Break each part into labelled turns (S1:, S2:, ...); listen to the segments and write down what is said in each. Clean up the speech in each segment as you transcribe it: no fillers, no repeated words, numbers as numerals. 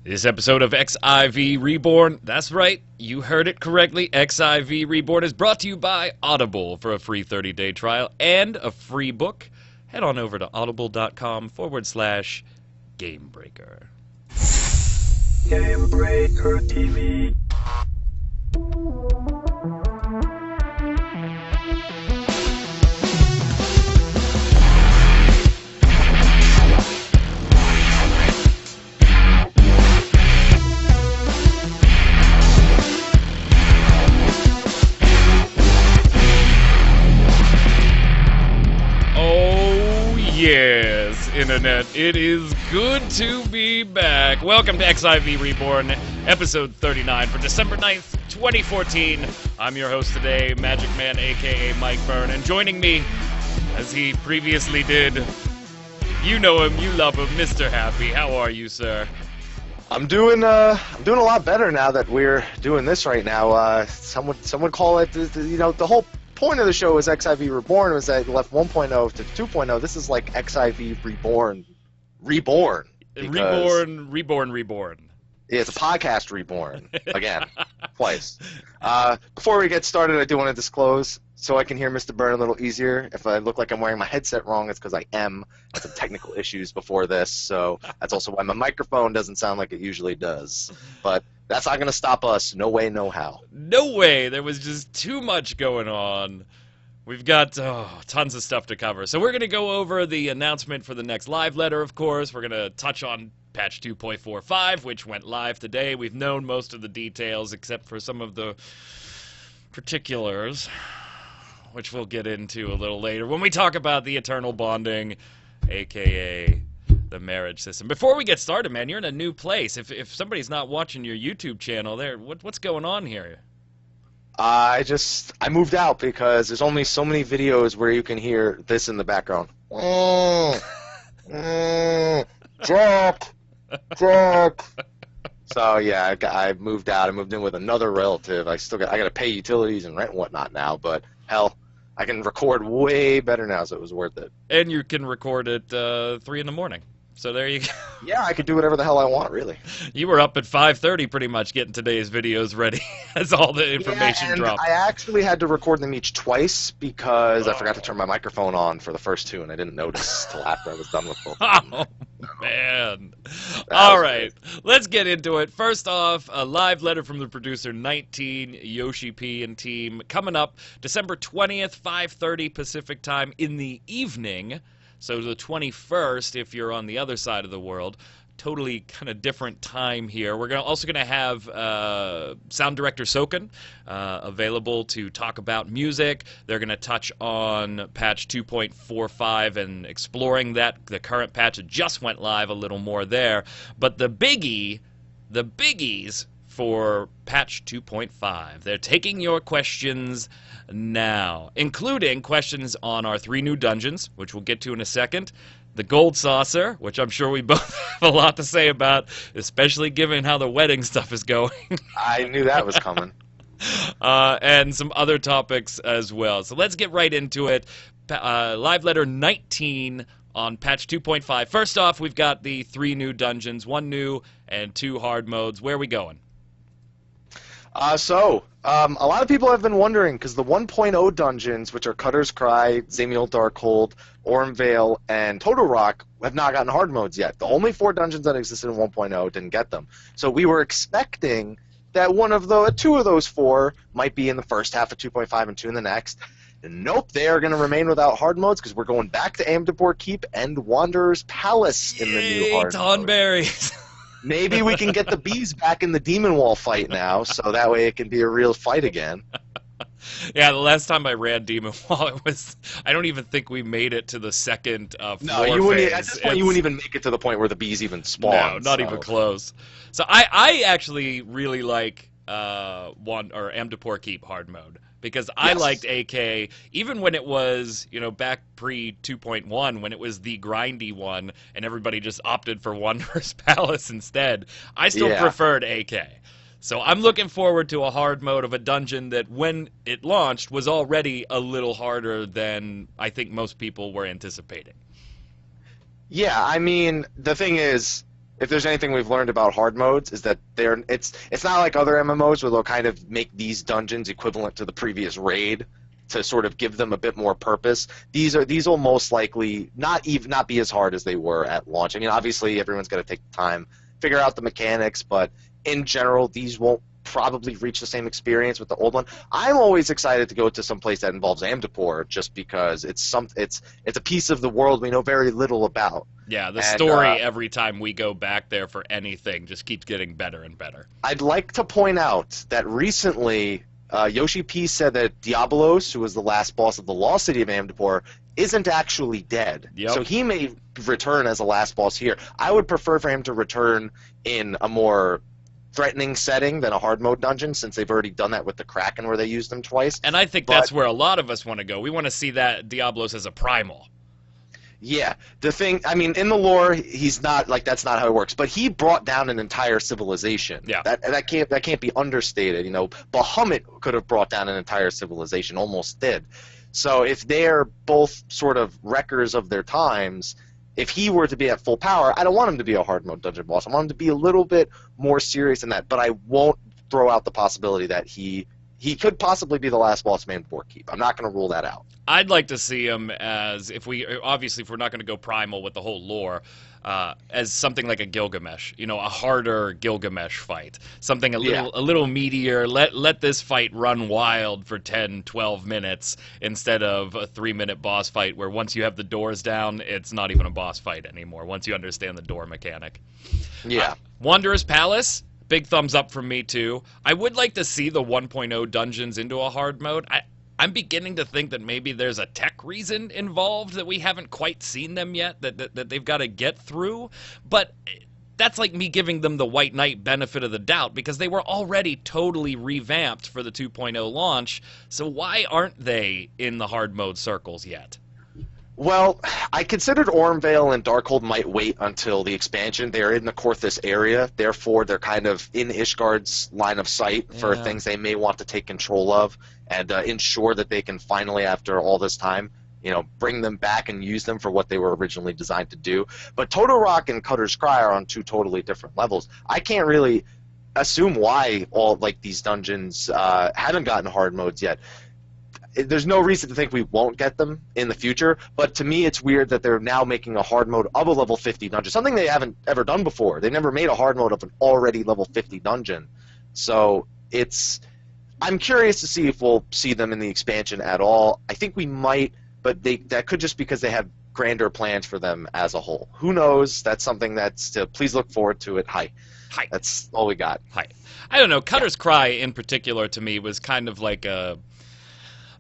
S1: This episode of XIV Reborn, that's right, you heard it correctly, XIV Reborn is brought to you by Audible. For a free 30-day trial and a free book, head on over to audible.com/gamebreaker.
S2: Gamebreaker TV.
S1: Yes, Internet, it is good to be back. Welcome to XIV Reborn, episode 39 for December 9th, 2014. I'm your host today, Magic Man, aka Mike Byrne, and joining me, as he previously did, you know him, you love him, Mr. Happy. How are you, sir?
S3: I'm doing a lot better now that we're doing this right now. Some would call it, the whole point of the show is XIV Reborn was that it left 1.0 to 2.0. This is like XIV Reborn. Reborn.
S1: Reborn.
S3: Yeah, it's a podcast reborn. Again. Twice. Before we get started, I do want to disclose, so I can hear Mr. Byrne a little easier. If I look like I'm wearing my headset wrong, it's because I am. I had some technical issues before this, so that's also why my microphone doesn't sound like it usually does. But that's not going to stop us. No way, no how.
S1: No way. There was just too much going on. We've got tons of stuff to cover. So we're going to go over the announcement for the next live letter, of course. We're going to touch on patch 2.45, which went live today. We've known most of the details, except for some of the particulars, which we'll get into a little later when we talk about the eternal bonding, a.k.a. the marriage system. Before we get started, man, you're in a new place. If somebody's not watching your YouTube channel there, what's going on here?
S3: I moved out because there's only so many videos where you can hear this in the background. Jack. So yeah, I moved out. I moved in with another relative. I got to pay utilities and rent and whatnot now, but hell, I can record way better now, so it was worth it.
S1: And you can record at 3 in the morning. So there you go.
S3: Yeah, I could do whatever the hell I want, really.
S1: You were up at 5:30 pretty much getting today's videos ready as all the information dropped.
S3: I actually had to record them each twice because I forgot to turn my microphone on for the first two, and I didn't notice till after I was done with both of them.
S1: Oh, man. All right, let's get into it. First off, a live letter from the producer 19, Yoshi P and team, coming up December 20th, 5:30 Pacific time in the evening. So the 21st, if you're on the other side of the world, totally kind of different time here. We're also going to have sound director Soken available to talk about music. They're going to touch on patch 2.45 and exploring that. The current patch just went live, a little more there. But the biggies for patch 2.5. They're taking your questions now, including questions on our 3 new dungeons, which we'll get to in a second, the Gold Saucer, which I'm sure we both have a lot to say about, especially given how the wedding stuff is going.
S3: I knew that was coming.
S1: And some other topics as well. So let's get right into it. Live letter 19 on patch 2.5. First off, we've got the 3 new dungeons, 1 new and 2 hard modes. Where are we going?
S3: A lot of people have been wondering, because the 1.0 dungeons, which are Cutter's Cry, Zamiel Darkhold, Ormvale, and Total Rock, have not gotten hard modes yet. The only 4 dungeons that existed in 1.0 didn't get them. So we were expecting that 2 of those 4 might be in the first half of 2.5 and 2 in the next. And nope, they are going to remain without hard modes, because we're going back to Amdapor Keep and Wanderer's Palace in the new hard mode.
S1: Tonberries.
S3: Maybe we can get the bees back in the Demon Wall fight now, so that way it can be a real fight again.
S1: Yeah, the last time I ran Demon Wall, I don't even think we made it to the second floor phase.
S3: At this point, you wouldn't even make it to the point where the bees even spawn.
S1: No, not even close. So I actually really like Amdapor Keep hard mode. Because I liked AK, even when it was, back pre-2.1, when it was the grindy one, and everybody just opted for Wanderer's Palace instead. I still preferred AK. So I'm looking forward to a hard mode of a dungeon that, when it launched, was already a little harder than I think most people were anticipating.
S3: Yeah, I mean, the thing is, if there's anything we've learned about hard modes, is that it's not like other MMOs where they'll kind of make these dungeons equivalent to the previous raid to sort of give them a bit more purpose. These will most likely not be as hard as they were at launch. I mean, obviously everyone's got to take time, figure out the mechanics, but in general, these won't probably reach the same experience with the old one. I'm always excited to go to some place that involves Amdapor, just because it's a piece of the world we know very little about.
S1: Yeah, the story every time we go back there for anything just keeps getting better and better.
S3: I'd like to point out that recently Yoshi P said that Diabolos, who was the last boss of the Lost City of Amdapor, isn't actually dead.
S1: Yep.
S3: So he may return as a last boss here. I would prefer for him to return in a more threatening setting than a hard mode dungeon, since they've already done that with the Kraken where they used them twice.
S1: And I think that's where a lot of us want to go. We want to see that Diablos as a primal.
S3: Yeah, the thing, I mean, in the lore, he's not, like, that's not how it works, but he brought down an entire civilization.
S1: Yeah.
S3: That can't be understated. You know, Bahamut could have brought down an entire civilization, almost did. So if they're both sort of wreckers of their times, if he were to be at full power, I don't want him to be a hard mode dungeon boss. I want him to be a little bit more serious than that, but I won't throw out the possibility that he could possibly be the last boss man for Keep. I'm not going to rule that out.
S1: I'd like to see him as, if we're not going to go primal with the whole lore, as something like a Gilgamesh, a harder Gilgamesh fight, something a little meatier. Let this fight run wild for 10, 12 minutes instead of a 3-minute boss fight where once you have the doors down, it's not even a boss fight anymore. Once you understand the door mechanic.
S3: Yeah.
S1: Wanderer's Palace. Big thumbs up from me, too. I would like to see the 1.0 dungeons into a hard mode. I'm beginning to think that maybe there's a tech reason involved that we haven't quite seen them yet, that they've got to get through. But that's like me giving them the White Knight benefit of the doubt, because they were already totally revamped for the 2.0 launch. So why aren't they in the hard mode circles yet?
S3: Well, I considered Ormvale and Darkhold might wait until the expansion. They're in the Korthus area, therefore they're kind of in Ishgard's line of sight for things they may want to take control of and ensure that they can finally, after all this time, bring them back and use them for what they were originally designed to do. But Totorock and Cutter's Cry are on two totally different levels. I can't really assume why all these dungeons haven't gotten hard modes yet. There's no reason to think we won't get them in the future, but to me it's weird that they're now making a hard mode of a level 50 dungeon, something they haven't ever done before. They never made a hard mode of an already level 50 dungeon. So I'm curious to see if we'll see them in the expansion at all. I think we might, but that could just because they have grander plans for them as a whole. Who knows? That's something please look forward to it. Hi. That's all we got.
S1: Hi. I don't know. Cutter's Cry in particular to me was kind of like a...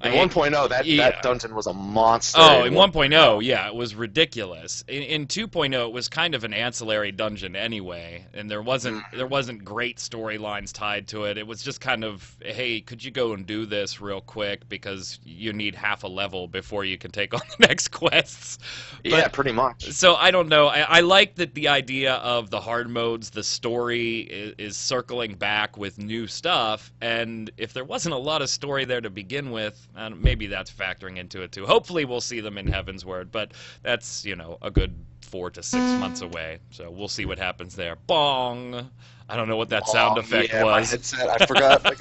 S3: In 1.0, that dungeon was a monster.
S1: Oh, in 1.0, yeah, it was ridiculous. In 2.0, it was kind of an ancillary dungeon anyway, and there wasn't great storylines tied to it. It was just kind of, hey, could you go and do this real quick because you need half a level before you can take on the next quests.
S3: Yeah, pretty much.
S1: So I don't know. I like that the idea of the hard modes, the story is circling back with new stuff, and if there wasn't a lot of story there to begin with, maybe that's factoring into it too. Hopefully we'll see them in Heaven's Word, but that's, a good 4 to 6 months away. So we'll see what happens there. Bong! I don't know what that sound effect was.
S3: My headset, I forgot.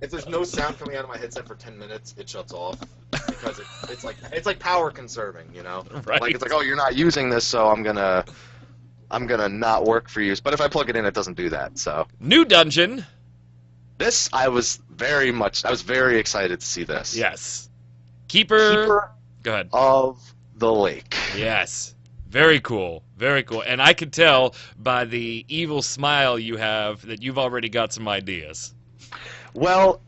S3: If there's no sound coming out of my headset for 10 minutes, it shuts off. Because it's like power conserving,
S1: Right.
S3: Like, it's like, oh, you're not using this, so I'm gonna not work for you. But if I plug it in, it doesn't do that, so.
S1: New dungeon!
S3: This, I was very excited to see this.
S1: Yes. Keeper Go ahead.
S3: Of the Lake.
S1: Yes. Very cool. Very cool. And I could tell by the evil smile you have that you've already got some ideas.
S3: Well,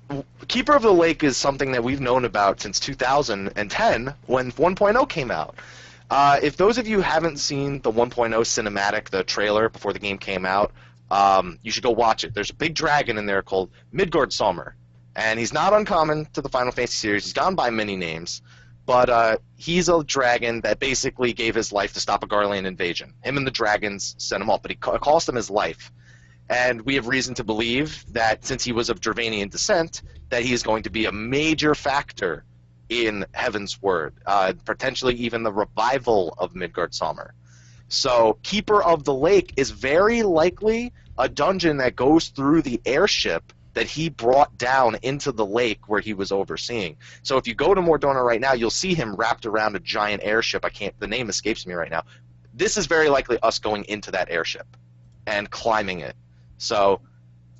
S3: Keeper of the Lake is something that we've known about since 2010 when 1.0 came out. If those of you haven't seen the 1.0 cinematic, the trailer before the game came out, you should go watch it. There's a big dragon in there called Midgardsormr, and he's not uncommon to the Final Fantasy series. He's gone by many names, but he's a dragon that basically gave his life to stop a Garlean invasion. Him and the dragons sent him off, but it cost him his life. And we have reason to believe that since he was of Gervanian descent, that he is going to be a major factor in Heaven's Word, potentially even the revival of Midgardsormr. So Keeper of the Lake is very likely a dungeon that goes through the airship that he brought down into the lake where he was overseeing. So if you go to Mordona right now, you'll see him wrapped around a giant airship. The name escapes me right now. This is very likely us going into that airship and climbing it. So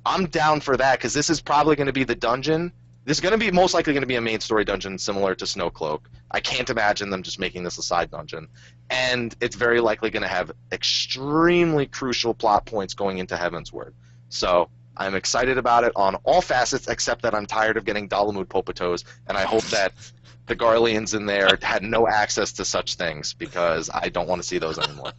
S3: I'm down for that, because this is probably going to be the dungeon. This is going to be most likely going to be a main story dungeon similar to Snowcloak. I can't imagine them just making this a side dungeon. And it's very likely going to have extremely crucial plot points going into Heavensward. So I'm excited about it on all facets, except that I'm tired of getting Dalamud Popatos, and I hope that the Garleans in there had no access to such things, because I don't want to see those anymore.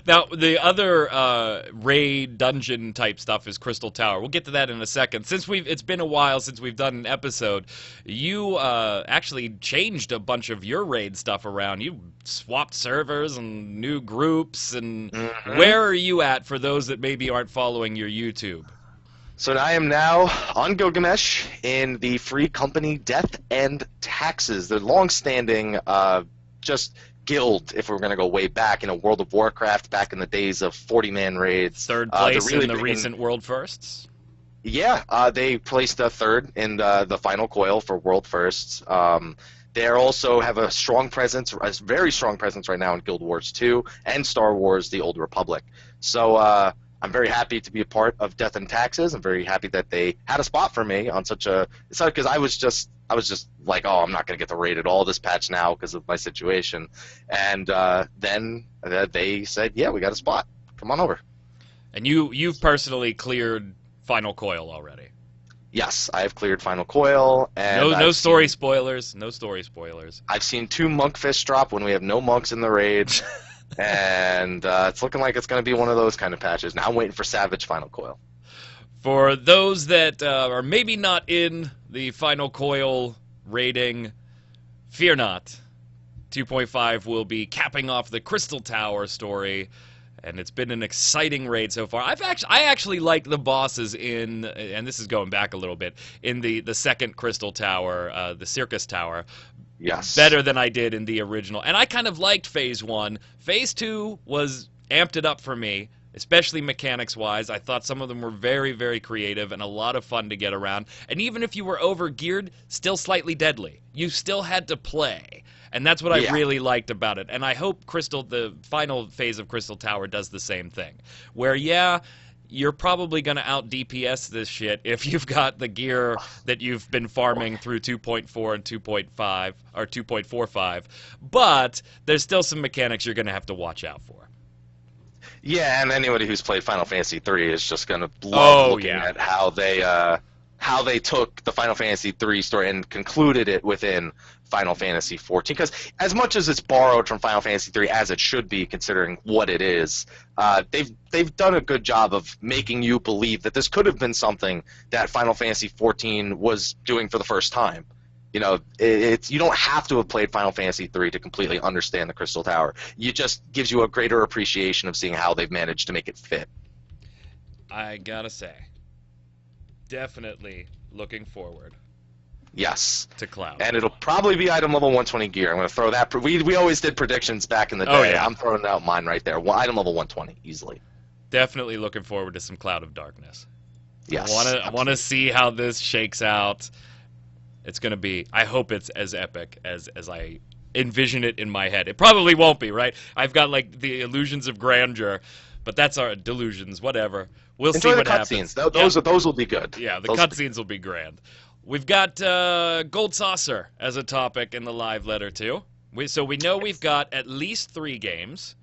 S1: Now, the other raid dungeon type stuff is Crystal Tower. We'll get to that in a second. It's been a while since we've done an episode. You actually changed a bunch of your raid stuff around. You swapped servers and new groups, and where are you at for those that maybe aren't following your YouTube?
S3: So I am now on Gilgamesh in the free company Death and Taxes. The long-standing just guild, if we're going to go way back in a World of Warcraft, back in the days of 40-man raids.
S1: Third place in the recent World Firsts?
S3: Yeah, they placed a third in the final coil for World Firsts. They also have a strong presence, a very strong presence right now in Guild Wars 2 and Star Wars: The Old Republic. So I'm very happy to be a part of Death and Taxes. I'm very happy that they had a spot for me on such a. It's not because I was just like, oh, I'm not going to get the raid at all this patch now because of my situation. And then they said, yeah, we got a spot. Come on over.
S1: And you've personally cleared Final Coil already.
S3: Yes, I have cleared Final Coil. And
S1: no story spoilers. No story spoilers.
S3: I've seen 2 monkfish drop when we have no monks in the raid. And it's looking like it's going to be one of those kind of patches. Now I'm waiting for Savage Final Coil.
S1: For those that are maybe not in the Final Coil rating, fear not. 2.5 will be capping off the Crystal Tower story, and it's been an exciting raid so far. I actually like the bosses in, and this is going back a little bit, in the second Crystal Tower, the Circus Tower.
S3: Yes.
S1: Better than I did in the original. And I kind of liked Phase 1. Phase 2 was amped it up for me, especially mechanics-wise. I thought some of them were very, very creative and a lot of fun to get around. And even if you were over-geared, still slightly deadly. You still had to play. And that's what I really liked about it. And I hope the final phase of Crystal Tower does the same thing. Where, yeah, you're probably going to out-DPS this shit if you've got the gear that you've been farming through 2.4 and 2.5, or 2.45. But there's still some mechanics you're going to have to watch out for.
S3: Yeah, and anybody who's played Final Fantasy III is just going to love looking at how they took the Final Fantasy III story and concluded it within Final Fantasy XIV. Because as much as it's borrowed from Final Fantasy III, as it should be considering what it is, they've done a good job of making you believe that this could have been something that Final Fantasy XIV was doing for the first time. You know, you don't have to have played Final Fantasy III to completely understand the Crystal Tower. It just gives you a greater appreciation of seeing how they've managed to make it fit.
S1: I gotta say, definitely looking forward.
S3: Yes.
S1: To Cloud.
S3: And it'll probably be item level 120 gear. I'm going to throw that. We always did predictions back in the day.
S1: Oh, yeah.
S3: I'm throwing out mine right there. Item level 120, easily.
S1: Definitely looking forward to some Cloud of Darkness.
S3: Yes.
S1: I want to see how this shakes out. It's going to be, I hope it's as epic as I envision it in my head. It probably won't be, right? I've got, like, the illusions of grandeur, but that's our delusions, whatever. We'll see what happens.
S3: Those will be good.
S1: Yeah, the cutscenes will be grand. We've got Gold Saucer as a topic in the live letter, too. So we know we've got at least 3 games,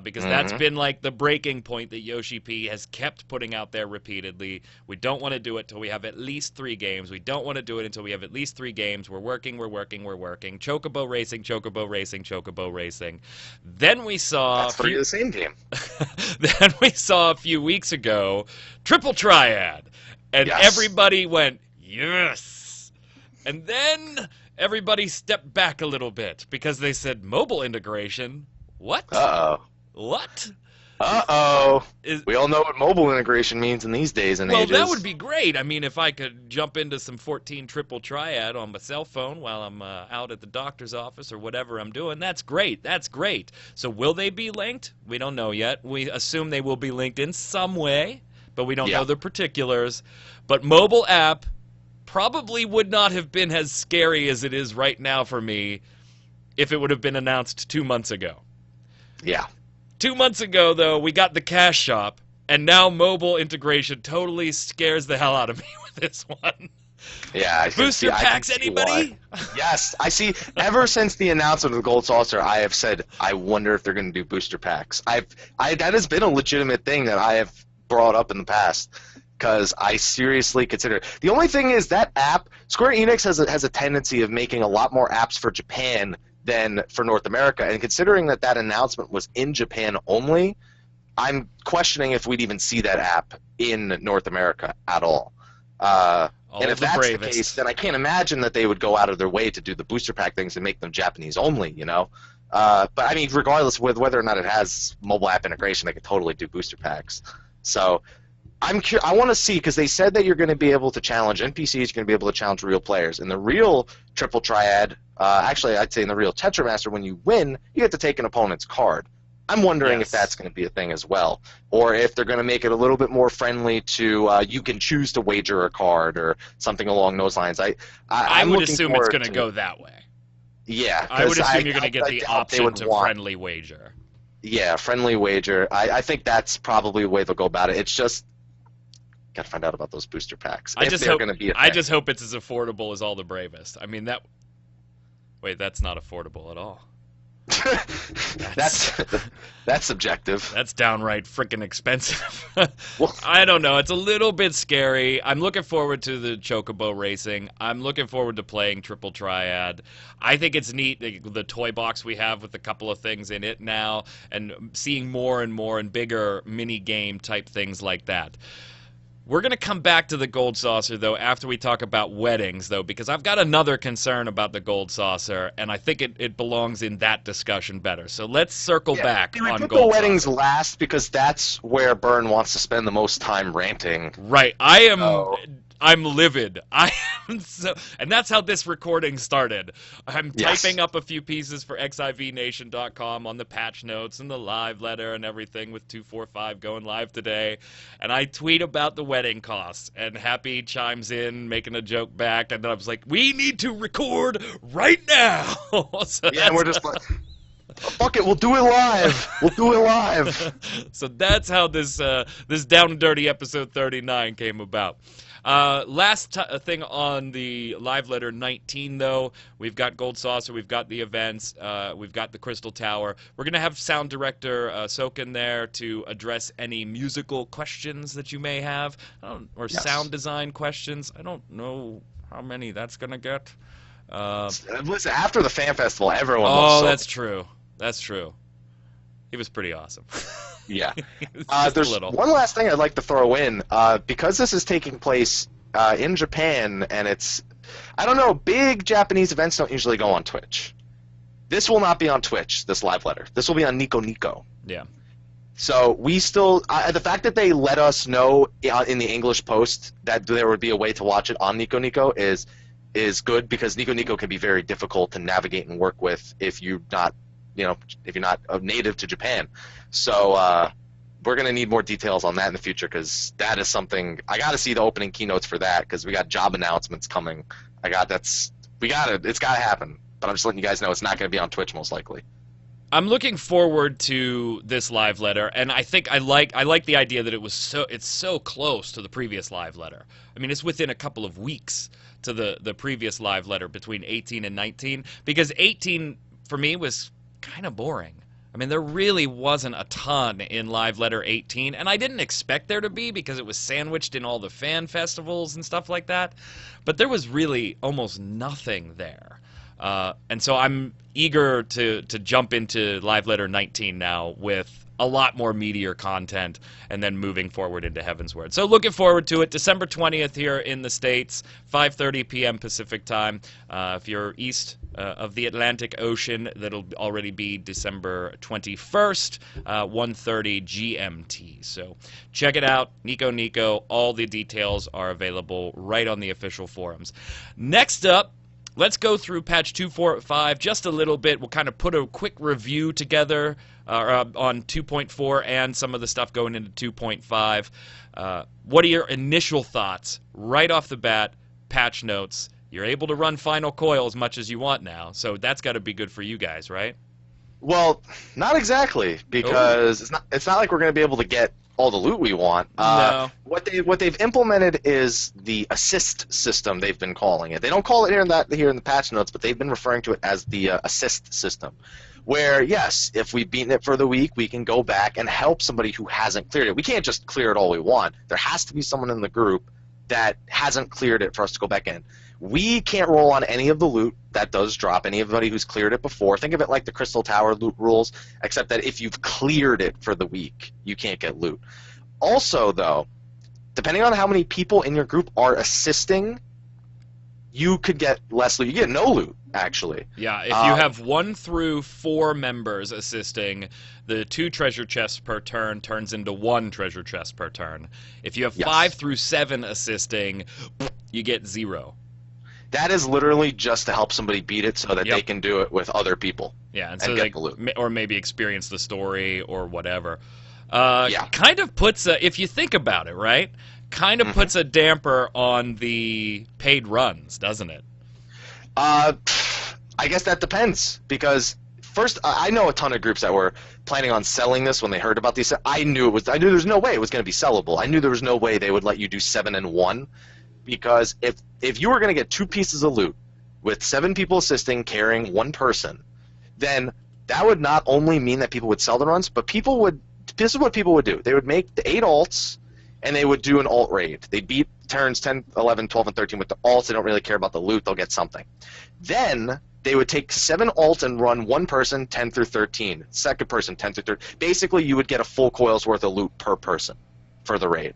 S1: because that's been like the breaking point that Yoshi P has kept putting out there repeatedly. We don't want to do it till we have at least 3 games. We don't want to do it until we have at least 3 games. We're working. Chocobo Racing, Chocobo Racing, Chocobo Racing. Then we saw...
S3: That's the same game.
S1: Then we saw a few weeks ago Triple Triad. And everybody went, yes! And then everybody stepped back a little bit because they said, mobile integration? What?
S3: Uh-oh.
S1: What?
S3: Uh-oh. We all know what mobile integration means in these days and
S1: Well,
S3: ages.
S1: that would be great. I mean, if I could jump into some 14 triple triad on my cell phone while I'm out at the doctor's office or whatever I'm doing, that's great. That's great. So will they be linked? We don't know yet. We assume they will be linked in some way, but we don't know the particulars. But mobile app probably would not have been as scary as it is right now for me if it would have been announced 2 months ago.
S3: Yeah.
S1: 2 months ago, though, we got the cash shop, and now mobile integration totally scares the hell out of me with this one.
S3: Yeah,
S1: Booster packs, anybody?
S3: Yes, I see. Ever since the announcement of the Gold Saucer, I have said, I wonder if they're going to do booster packs. That has been a legitimate thing that I have brought up in the past, because I seriously consider it. The only thing is that app, Square Enix has a tendency of making a lot more apps for Japan than for North America, and considering that announcement was in Japan only, I'm questioning if we'd even see that app in North America at all. And if that's the case, then I can't imagine that they would go out of their way to do the booster pack things and make them Japanese only, you know? But I mean, regardless with whether or not it has mobile app integration, they could totally do booster packs. So I want to see, because they said that you're going to be able to challenge NPCs, you're going to be able to challenge real players. In the real Triple Triad, actually I'd say in the real Tetramaster, when you win, you get to take an opponent's card. I'm wondering if that's going to be a thing as well, or if they're going to make it a little bit more friendly to you can choose to wager a card or something along those lines.
S1: I would assume it's going to go that way.
S3: Yeah,
S1: I would assume you're going to get the option to friendly wager.
S3: Yeah, friendly wager. I think that's probably the way they'll go about it. It's just got to find out about those booster packs.
S1: I just hope it's as affordable as All the Bravest. I mean that. Wait, that's not affordable at all.
S3: That's subjective.
S1: That's downright freaking expensive. I don't know. It's a little bit scary. I'm looking forward to the Chocobo racing. I'm looking forward to playing Triple Triad. I think it's neat, the toy box we have with a couple of things in it now, and seeing more and more and bigger mini game type things like that. We're going to come back to the Gold Saucer, though, after we talk about weddings, though, because I've got another concern about the Gold Saucer, and I think it belongs in that discussion better. So let's circle back on Gold Saucer.
S3: The weddings last, because that's where Byrne wants to spend the most time ranting.
S1: Right. I'm livid. And that's how this recording started. I'm typing up a few pieces for xivnation.com on the patch notes and the live letter and everything with 245 going live today. And I tweet about the wedding costs, and Happy chimes in, making a joke back, and then I was like, we need to record right now.
S3: And we're just like, fuck it, we'll do it live. We'll do it live.
S1: So that's how this Down and Dirty episode 39 came about. Last thing on the live letter 19, though, we've got Gold Saucer, we've got the events, we've got the Crystal Tower. We're going to have sound director Soken there to address any musical questions that you may have, or sound design questions. I don't know how many that's going to get.
S3: Listen, after the fan festival, everyone loves Soken.
S1: That's true. That's true. He was pretty awesome.
S3: Yeah. There's one last thing I'd like to throw in. Because this is taking place in Japan, and it's, I don't know, big Japanese events don't usually go on Twitch. This will not be on Twitch, this live letter. This will be on Nico Nico.
S1: Yeah.
S3: So we still, the fact that they let us know in the English post that there would be a way to watch it on Nico Nico is good, because Nico Nico can be very difficult to navigate and work with if you're not a native to Japan. So we're going to need more details on that in the future, because that is something I got to see the opening keynotes for that, because we got job announcements coming. It's got to happen. But I'm just letting you guys know it's not going to be on Twitch most likely.
S1: I'm looking forward to this live letter, and I think I like the idea that it's so close to the previous live letter. I mean, it's within a couple of weeks to the previous live letter between 18 and 19, because 18 for me was kind of boring. I mean, there really wasn't a ton in Live Letter 18, and I didn't expect there to be, because it was sandwiched in all the fan festivals and stuff like that, but there was really almost nothing there. And so I'm eager to jump into Live Letter 19 now with a lot more meatier content, and then moving forward into Heavensward. So looking forward to it. December 20th here in the States, 5:30 p.m. Pacific time. If you're east of the Atlantic Ocean, that'll already be December 21st, 1:30 GMT. So check it out, Nico. All the details are available right on the official forums. Next up, let's go through patch 2.45 just a little bit. We'll kind of put a quick review together on 2.4 and some of the stuff going into 2.5. What are your initial thoughts right off the bat? Patch notes. You're able to run Final Coil as much as you want now, so that's got to be good for you guys, right?
S3: Well, not exactly, because it's not like we're going to be able to get all the loot we want.
S1: No.
S3: What they've implemented is the assist system. They've been calling it. They don't call it here in the patch notes, but they've been referring to it as the assist system. Where yes, if we've beaten it for the week, we can go back and help somebody who hasn't cleared it. We can't just clear it all we want. There has to be someone in the group that hasn't cleared it for us to go back in. We can't roll on any of the loot that does drop, anybody who's cleared it before. Think of it like the Crystal Tower loot rules, except that if you've cleared it for the week, you can't get loot. Also, though, depending on how many people in your group are assisting, you could get less loot. You get no loot, actually.
S1: Yeah, if you have 1 through 4 members assisting, the 2 treasure chests per turn turns into 1 treasure chest per turn. If you have 5 through 7 assisting, you get 0.
S3: That is literally just to help somebody beat it so that they can do it with other people.
S1: Yeah, and
S3: so
S1: they
S3: get the loot.
S1: or maybe experience the story or whatever. Kind of puts if you think about it, right? Kind of puts a damper on the paid runs, doesn't it?
S3: I guess that depends, because first, I know a ton of groups that were planning on selling this when they heard about these. I knew there was no way it was going to be sellable. I knew there was no way they would let you do 7 and 1. Because if you were going to get 2 pieces of loot with 7 people assisting, carrying 1 person, then that would not only mean that people would sell the runs, but this is what people would do. They would make the 8 alts, and they would do an alt raid. They'd beat turns 10, 11, 12, and 13 with the alts. They don't really care about the loot. They'll get something. Then they would take 7 alts and run 1 person 10 through 13, second person 10 through 13. Basically, you would get a full coil's worth of loot per person for the raid.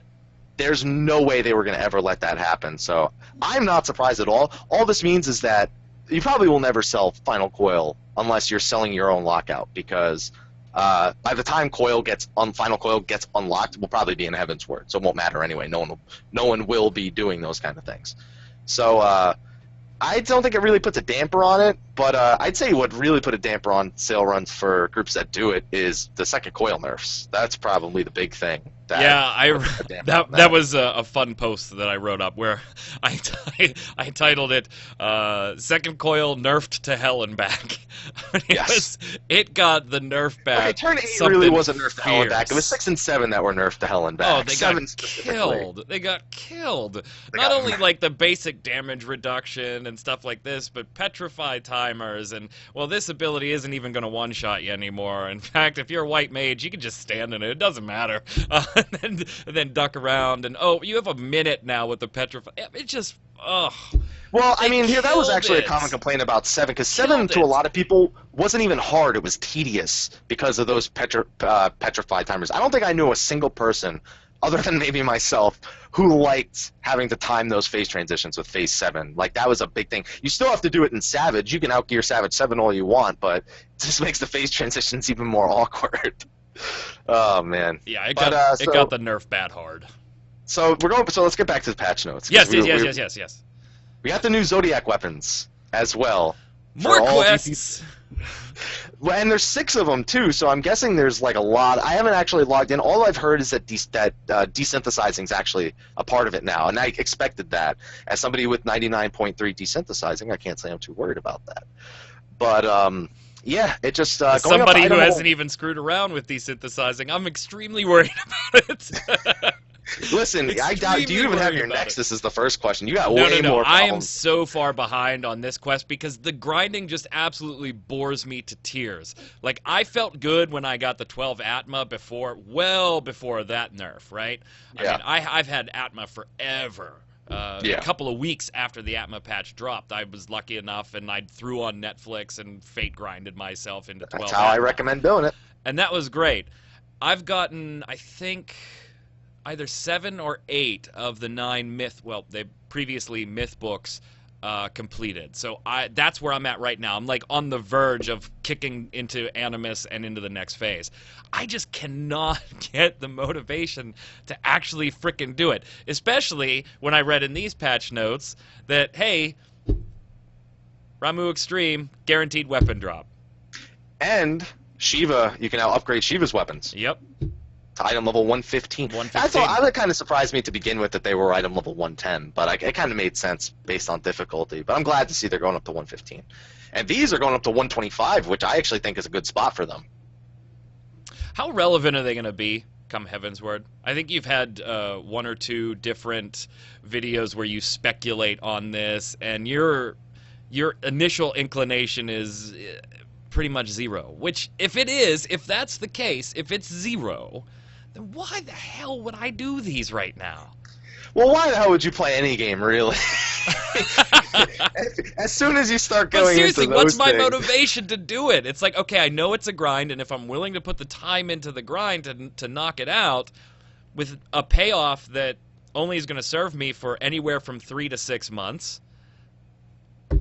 S3: There's no way they were going to ever let that happen, so I'm not surprised at all. All this means is that you probably will never sell Final Coil unless you're selling your own lockout, because by the time Final Coil gets unlocked, we'll probably be in Heavensward, so it won't matter anyway. No one will be doing those kind of things. So I don't think it really puts a damper on it, but I'd say what really put a damper on sale runs for groups that do it is the second coil nerfs. That's probably the big thing.
S1: That was a fun post that I wrote up where I titled it "Second Coil Nerfed to Hell and Back." It got the nerf back.
S3: Okay, turn 8 really wasn't nerfed to hell and back. It was 6 and 7 that were nerfed to hell and back.
S1: Oh, they got killed. They got killed. Not only like the basic damage reduction and stuff like this, but petrify timers and, well, this ability isn't even going to one-shot you anymore. In fact, if you're a white mage, you can just stand in it. It doesn't matter. And then duck around, and you have a minute now with the petrify. It just, Well,
S3: I mean, that was actually a common complaint about 7, because 7 to a lot of people wasn't even hard. It was tedious because of those petrify timers. I don't think I knew a single person, other than maybe myself, who liked having to time those phase transitions with phase 7. Like, that was a big thing. You still have to do it in Savage. You can outgear Savage 7 all you want, but it just makes the phase transitions even more awkward. Oh man!
S1: Yeah, it got the nerf bad hard.
S3: So let's get back to the patch notes.
S1: Yes.
S3: We got the new Zodiac weapons as well.
S1: More quests.
S3: Well, and there's 6 of them too. So I'm guessing there's like a lot. I haven't actually logged in. All I've heard is that desynthesizing is actually a part of it now, and I expected that. As somebody with 99.3 desynthesizing, I can't say I'm too worried about that. But yeah, it just
S1: somebody who hasn't even screwed around with desynthesizing, I'm extremely worried about it.
S3: Listen, I doubt. Do you even have your Nexus? Is the first question. You got way more problems.
S1: I am so far behind on this quest because the grinding just absolutely bores me to tears. Like, I felt good when I got the 12 Atma well before that nerf, right?
S3: Yeah.
S1: I mean, I've had Atma forever. A couple of weeks after the Atma patch dropped, I was lucky enough, and I threw on Netflix and fate grinded myself into 12.
S3: That's how I recommend doing it.
S1: And that was great. I've gotten, I think, either 7 or 8 of the 9 they previously myth books completed. So that's where I'm at right now. I'm like on the verge of kicking into Animus and into the next phase. I just cannot get the motivation to actually frickin' do it. Especially when I read in these patch notes that, hey, Ramuh Extreme, guaranteed weapon drop.
S3: And Shiva, you can now upgrade Shiva's weapons.
S1: Yep.
S3: To item level 115.
S1: 115.
S3: That kind of surprised me to begin with that they were item level 110, but it kind of made sense based on difficulty. But I'm glad to see they're going up to 115. And these are going up to 125, which I actually think is a good spot for them.
S1: How relevant are they going to be come Heavensward? I think you've had 1 or 2 different videos where you speculate on this, and your initial inclination is pretty much 0. Which, if that's the case, if it's 0, then why the hell would I do these right now?
S3: Well, why the hell would you play any game, really? As soon as you start going
S1: seriously,
S3: into those
S1: what's my
S3: things.
S1: motivation to do it? It's like, okay, I know it's a grind, and if I'm willing to put the time into the grind to knock it out, with a payoff that only is going to serve me for anywhere from 3 to 6 months,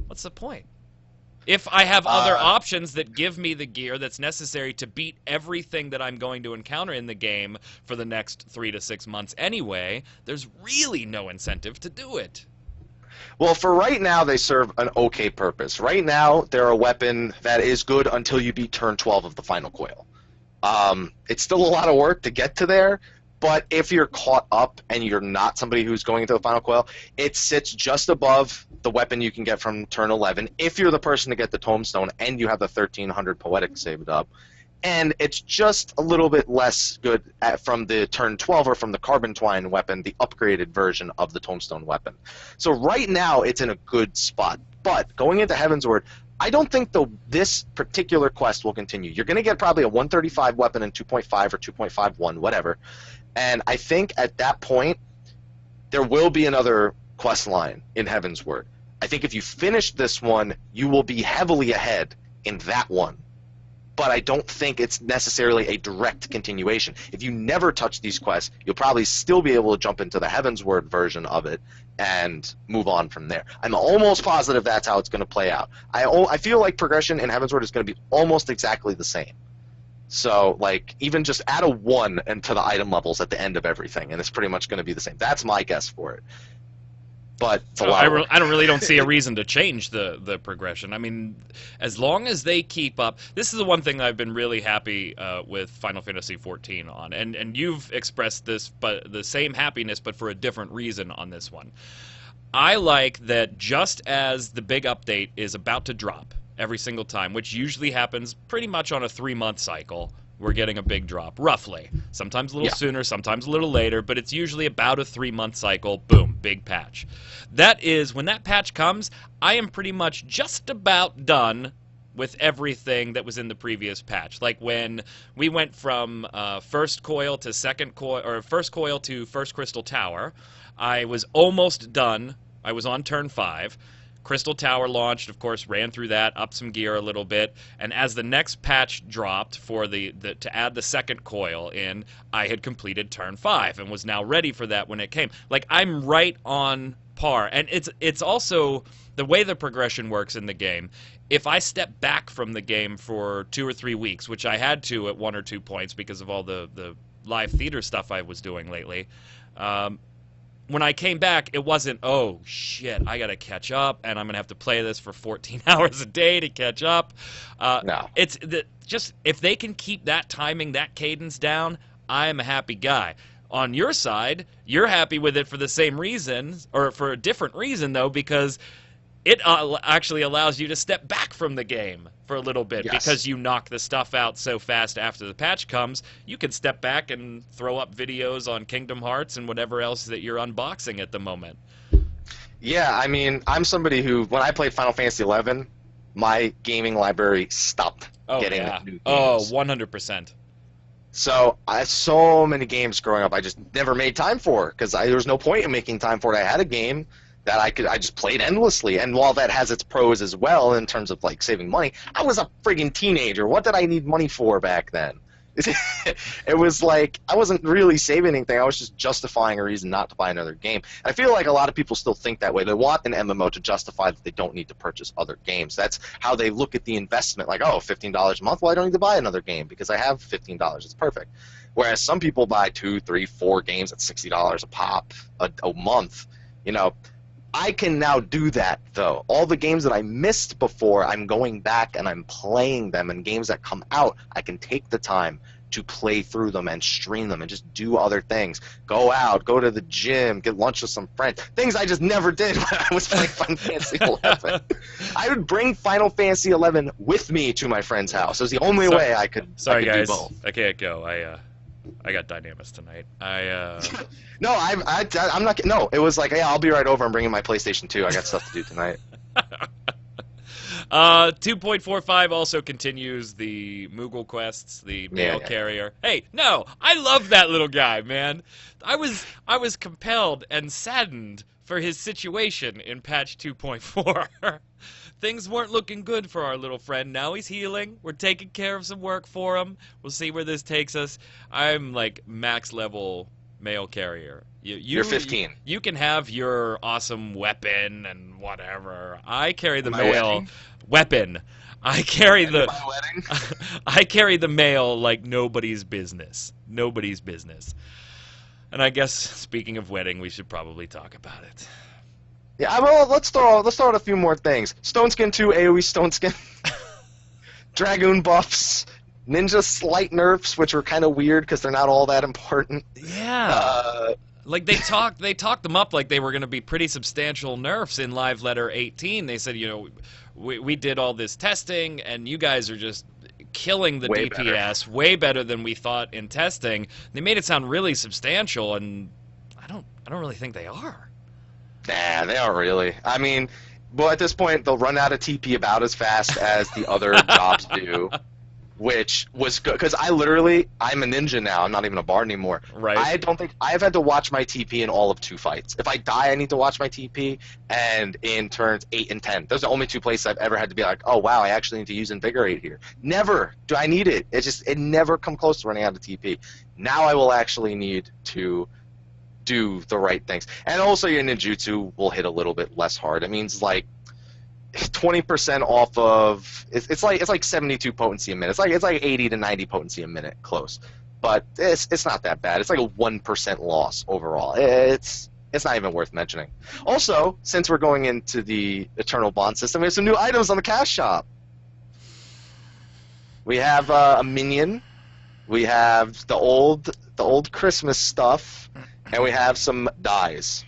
S1: what's the point? If I have other options that give me the gear that's necessary to beat everything that I'm going to encounter in the game for the next 3 to 6 months anyway, there's really no incentive to do it.
S3: Well, for right now, they serve an okay purpose. Right now, they're a weapon that is good until you beat turn 12 of the final coil. It's still a lot of work to get to there, but if you're caught up and you're not somebody who's going into the final coil, it sits just above the weapon you can get from turn 11 if you're the person to get the tombstone and you have the 1300 poetic saved up. And it's just a little bit less good from the turn 12 or from the carbon twine weapon, the upgraded version of the tombstone weapon. So right now it's in a good spot. But going into Heavensward, I don't think this particular quest will continue. You're going to get probably a 135 weapon in 2.5 or 2.51, whatever. And I think at that point, there will be another quest line in Heavensward. I think if you finish this one, you will be heavily ahead in that one. But I don't think it's necessarily a direct continuation. If you never touch these quests, you'll probably still be able to jump into the Heavensward version of it and move on from there. I'm almost positive that's how it's going to play out. I feel like progression in Heavensward is going to be almost exactly the same. So, like, even just add a 1 into the item levels at the end of everything, and it's pretty much going to be the same. That's my guess for it. But it's a lot
S1: I don't see a reason to change the progression. I mean, as long as they keep up, this is the one thing I've been really happy with Final Fantasy XIV on, and you've expressed this, but the same happiness, but for a different reason on this one. I like that just as the big update is about to drop every single time, which usually happens pretty much on a 3-month cycle. We're getting a big drop, roughly. Sometimes a little sooner, sometimes a little later, but it's usually about a 3-month cycle. Boom, big patch. That is, when that patch comes, I am pretty much just about done with everything that was in the previous patch. Like when we went from first coil to second coil, or first coil to first crystal tower, I was almost done. I was on turn 5. Crystal Tower launched, of course, ran through that, upped some gear a little bit, and as the next patch dropped for to add the second coil in, I had completed turn 5 and was now ready for that when it came. Like, I'm right on par, and it's also the way the progression works in the game. If I step back from the game for 2 or 3 weeks, which I had to at 1 or 2 points because of all the live theater stuff I was doing lately, when I came back, it wasn't, oh, shit, I got to catch up, and I'm going to have to play this for 14 hours a day to catch up.
S3: No.
S1: It's just, if they can keep that timing, that cadence down, I am a happy guy. On your side, you're happy with it for the same reason, or for a different reason, though, because it actually allows you to step back from the game for a little bit.
S3: Yes.
S1: Because you knock the stuff out so fast after the patch comes, you can step back and throw up videos on Kingdom Hearts and whatever else that you're unboxing at the moment.
S3: Yeah, I mean, I'm somebody who, when I played Final Fantasy XI, my gaming library stopped getting new games.
S1: Oh, 100%.
S3: So I had so many games growing up I just never made time for, because there was no point in making time for it. I had a game that I just played endlessly, and while that has its pros as well in terms of like saving money, I was a friggin' teenager. What did I need money for back then? It was like I wasn't really saving anything. I was just justifying a reason not to buy another game. And I feel like a lot of people still think that way. They want an MMO to justify that they don't need to purchase other games. That's how they look at the investment. Like, oh, $15 a month? Well, I don't need to buy another game because I have $15. It's perfect. Whereas some people buy 2, 3, 4 games at $60 a pop a month. You know, I can now do that, though. All the games that I missed before, I'm going back and I'm playing them. And games that come out, I can take the time to play through them and stream them and just do other things. Go out, go to the gym, get lunch with some friends. Things I just never did when I was playing Final Fantasy XI. I would bring Final Fantasy XI with me to my friend's house. It was the only way I could,
S1: Sorry,
S3: I could
S1: guys.
S3: do both.
S1: I can't go. I got Dynamis tonight.
S3: No, I'm not. No, it was like, yeah, I'll be right over. I'm bringing my PlayStation 2. I got stuff to do tonight.
S1: 2.45 also continues the Moogle quests, the mail carrier. Hey, no, I love that little guy, man. I was compelled and saddened for his situation in patch 2.4. Things weren't looking good for our little friend. Now he's healing. We're taking care of some work for him. We'll see where this takes us. I'm like max level mail carrier. You're
S3: 15.
S1: You can have your awesome weapon and whatever. I carry the mail weapon. I carry the I carry the mail like nobody's business. Nobody's business. And I guess speaking of wedding, we should probably talk about it.
S3: Yeah, well, let's throw out a few more things. Stone Skin 2, AoE Stone Skin. Dragoon buffs. Ninja slight nerfs, which were kind of weird because they're not all that important.
S1: Yeah. Like they talked them up like they were going to be pretty substantial nerfs in Live Letter 18. They said, you know, we did all this testing and you guys are just killing the DPS way better than we thought in testing. They made it sound really substantial, and I don't really think they are.
S3: Nah, they aren't really. I mean, well, at this point, they'll run out of TP about as fast as the other jobs do, which was good. Because I'm a ninja now. I'm not even a bard anymore.
S1: Right.
S3: I don't think I've had to watch my TP in all of 2 fights. If I die, I need to watch my TP, and in turns 8 and 10. Those are the only 2 places I've ever had to be like, oh, wow, I actually need to use Invigorate here. Never do I need it. It never come close to running out of TP. Now I will actually need to do the right things. And also your ninjutsu will hit a little bit less hard. It means like 20% off of it's like 72 potency a minute. It's like 80 to 90 potency a minute close. But it's not that bad. It's like a 1% loss overall. It's not even worth mentioning. Also, since we're going into the Eternal Bond system, we have some new items on the cash shop. We have a minion. We have the old Christmas stuff. And we have some dyes,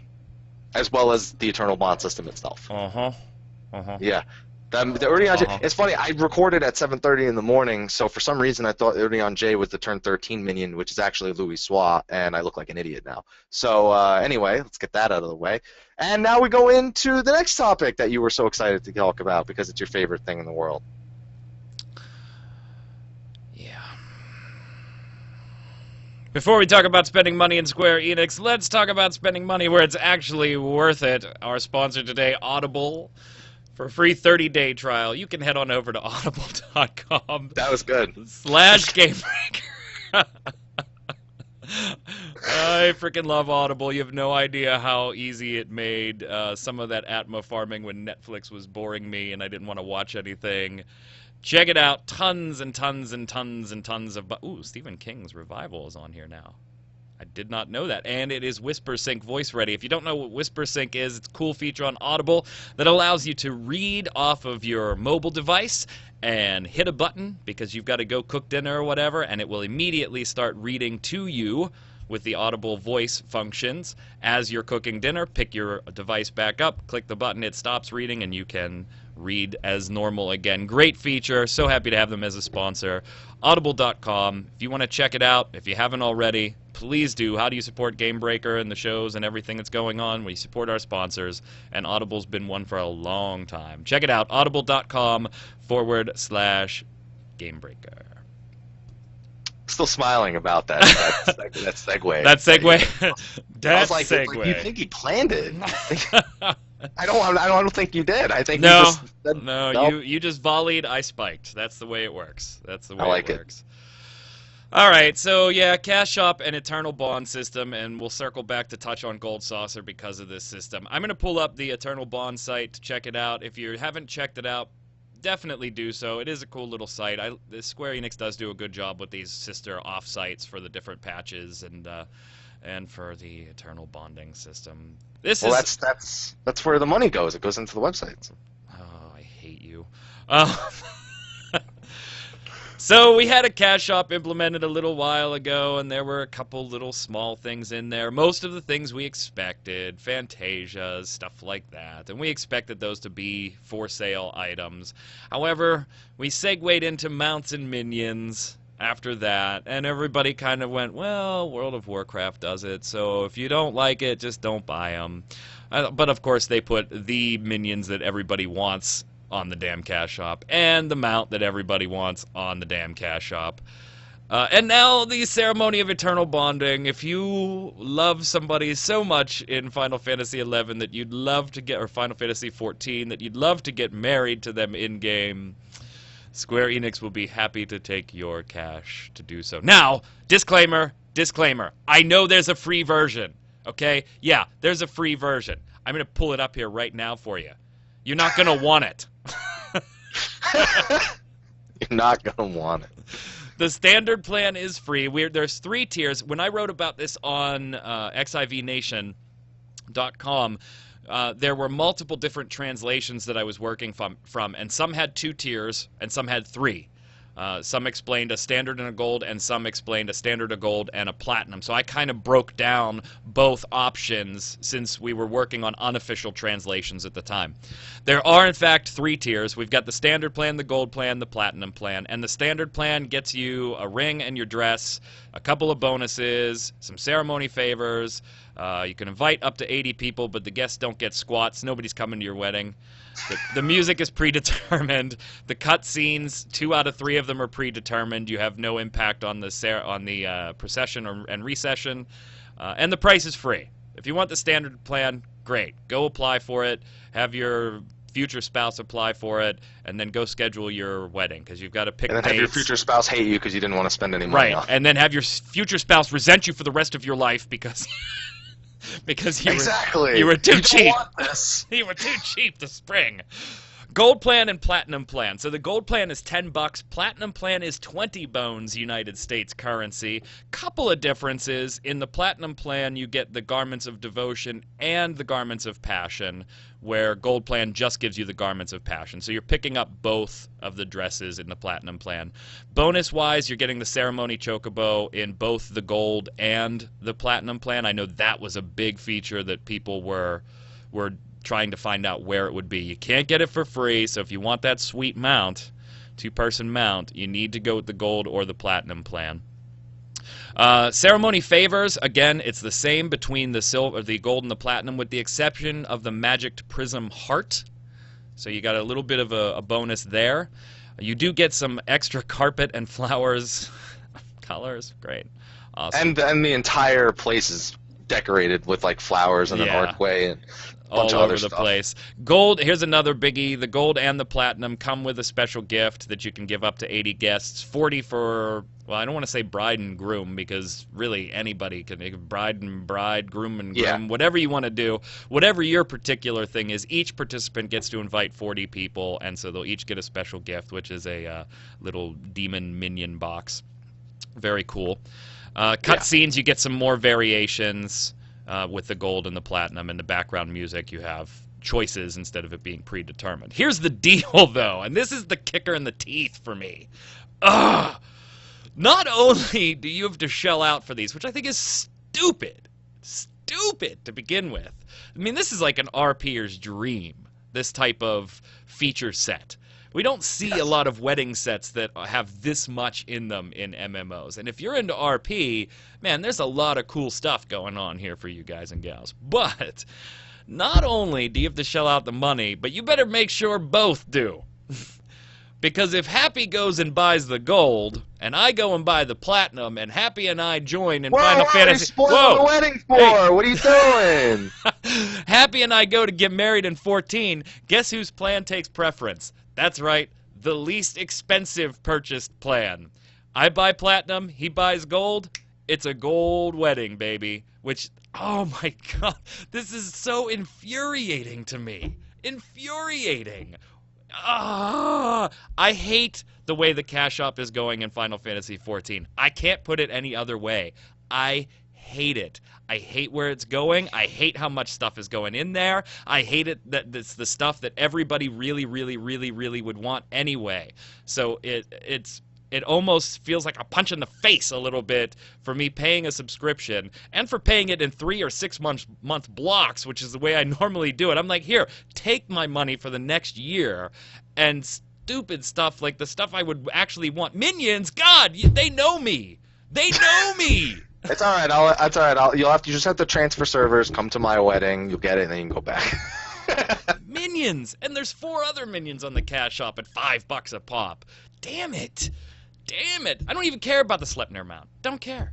S3: as well as the Eternal Bond system itself. Yeah. The Urion it's funny, I recorded at 7:30 in the morning, so for some reason I thought Urion J was the turn 13 minion, which is actually Louis Sois, and I look like an idiot now. So anyway, let's get that out of the way. And now we go into the next topic that you were so excited to talk about because it's your favorite thing in the world.
S1: Before we talk about spending money in Square Enix, let's talk about spending money where it's actually worth it. Our sponsor today, Audible. For a free 30-day trial, you can head on over to audible.com.
S3: That was good.
S1: /GameBreaker. I freaking love Audible. You have no idea how easy it made some of that Atma farming when Netflix was boring me and I didn't want to watch anything. Check it out. Tons and tons and tons and tons of... Ooh, Stephen King's Revival is on here now. I did not know that. And it is WhisperSync voice ready. If you don't know what WhisperSync is, it's a cool feature on Audible that allows you to read off of your mobile device and hit a button because you've got to go cook dinner or whatever, and it will immediately start reading to you with the Audible voice functions as you're cooking dinner. Pick your device back up, click the button, it stops reading, and you can read as normal again. Great feature. So happy to have them as a sponsor. Audible.com. If you want to check it out, if you haven't already, please do. How do you support GameBreaker and the shows and everything that's going on? We support our sponsors, and Audible's been one for a long time. Check it out. Audible.com/GameBreaker.
S3: Still smiling about that segue.
S1: That segue?
S3: I was like, you think he planned it? I don't think you did. I think
S1: no,
S3: you just said,
S1: no. You just volleyed, I spiked. That's the way it works. That's the way it works. All right, so yeah, Cash Shop and Eternal Bond system, and we'll circle back to touch on Gold Saucer because of this system. I'm going to pull up the Eternal Bond site to check it out. If you haven't checked it out, definitely do so. It is a cool little site. The Square Enix does do a good job with these sister off-sites for the different patches and for the Eternal Bonding system.
S3: That's where the money goes. It goes into the websites.
S1: Oh, I hate you. So we had a cash shop implemented a little while ago, and there were a couple little small things in there. Most of the things we expected, Fantasias, stuff like that, and we expected those to be for sale items. However, we segued into mounts and minions after that, and everybody kind of went, well, World of Warcraft does it, so if you don't like it, just don't buy them. But of course, they put the minions that everybody wants on the damn cash shop, and the mount that everybody wants on the damn cash shop. And now the Ceremony of Eternal Bonding. If you love somebody so much in Final Fantasy XI that you'd love to get, or Final Fantasy XIV, that you'd love to get married to them in-game, Square Enix will be happy to take your cash to do so. Now, disclaimer, I know there's a free version, okay? Yeah, there's a free version. I'm going to pull it up here right now for you. You're not going to want it.
S3: You're not going to want it.
S1: The standard plan is free. There's 3 tiers. When I wrote about this on xivnation.com, there were multiple different translations that I was working from, and some had 2 tiers, and some had 3. Some explained a standard and a gold, and some explained a standard, a gold, and a platinum. So I kind of broke down both options since we were working on unofficial translations at the time. There are, in fact, 3 tiers. We've got the standard plan, the gold plan, the platinum plan. And the standard plan gets you a ring and your dress, a couple of bonuses, some ceremony favors. You can invite up to 80 people, but the guests don't get squats. Nobody's coming to your wedding. The music is predetermined. The cutscenes, 2 out of 3 of them are predetermined. You have no impact on the procession and recession, and the price is free. If you want the standard plan, great. Go apply for it. Have your future spouse apply for it, and then go schedule your wedding because you've got to pick.
S3: And then
S1: dates.
S3: have your future spouse hate you because you didn't want to spend any money.
S1: Right, and then have your future spouse resent you for the rest of your life because. Because you were too cheap. You were too cheap to spring. Gold plan and platinum plan. So the gold plan is $10. Platinum plan is 20 bones United States currency. Couple of differences. In the platinum plan, you get the garments of devotion and the garments of passion, where gold plan just gives you the garments of passion. So you're picking up both of the dresses in the platinum plan. Bonus-wise, you're getting the ceremony chocobo in both the gold and the platinum plan. I know that was a big feature that people were trying to find out where it would be. You can't get it for free, so if you want that sweet mount, 2-person mount, you need to go with the gold or the platinum plan. Ceremony favors, again, it's the same between the gold and the platinum, with the exception of the magic prism heart. So you got a little bit of a bonus there. You do get some extra carpet and flowers colors. Great. Awesome.
S3: And the entire place is decorated with like flowers and an archway and a bunch of
S1: all
S3: other
S1: over the
S3: stuff.
S1: place. Gold, here's another biggie. The gold and the platinum come with a special gift that you can give up to 80 guests. 40 for, well, I don't want to say bride and groom because really anybody can, bride, groom and groom, whatever you want to do, whatever your particular thing is. Each participant gets to invite 40 people, and so they'll each get a special gift, which is a little demon minion box. Very cool. Cutscenes, you get some more variations with the gold and the platinum, and the background music you have choices instead of it being predetermined. Here's the deal, though, and this is the kicker in the teeth for me. Not only do you have to shell out for these, which I think is stupid to begin with. I mean, this is like an RPer's dream, this type of feature set. We don't see a lot of wedding sets that have this much in them in MMOs. And if you're into RP, man, there's a lot of cool stuff going on here for you guys and gals. But not only do you have to shell out the money, but you better make sure both do. Because if Happy goes and buys the gold, and I go and buy the platinum, and Happy and I join in Final Fantasy...
S3: What are you spoiling the wedding for? Hey. What are you doing?
S1: Happy and I go to get married in 14. Guess whose plan takes preference? That's right, the least expensive purchased plan. I buy platinum, he buys gold. It's a gold wedding, baby. Which, oh my god, this is so infuriating to me. Infuriating. I hate the way the cash shop is going in Final Fantasy XIV. I can't put it any other way. I hate it. I hate where it's going. I hate how much stuff is going in there. I hate it that it's the stuff that everybody really, really, really, really would want anyway. So it almost feels like a punch in the face a little bit for me paying a subscription and for paying it in 3 or 6 month blocks, which is the way I normally do it. I'm like, here, take my money for the next year, and stupid stuff like the stuff I would actually want. Minions, God, they know me. They know me.
S3: It's all right. It's all right. You just have to transfer servers. Come to my wedding. You'll get it, and then you can go back.
S1: Minions, and there's 4 other minions on the cash shop at $5 a pop. Damn it. Damn it. I don't even care about the Sleipnir mount. Don't care.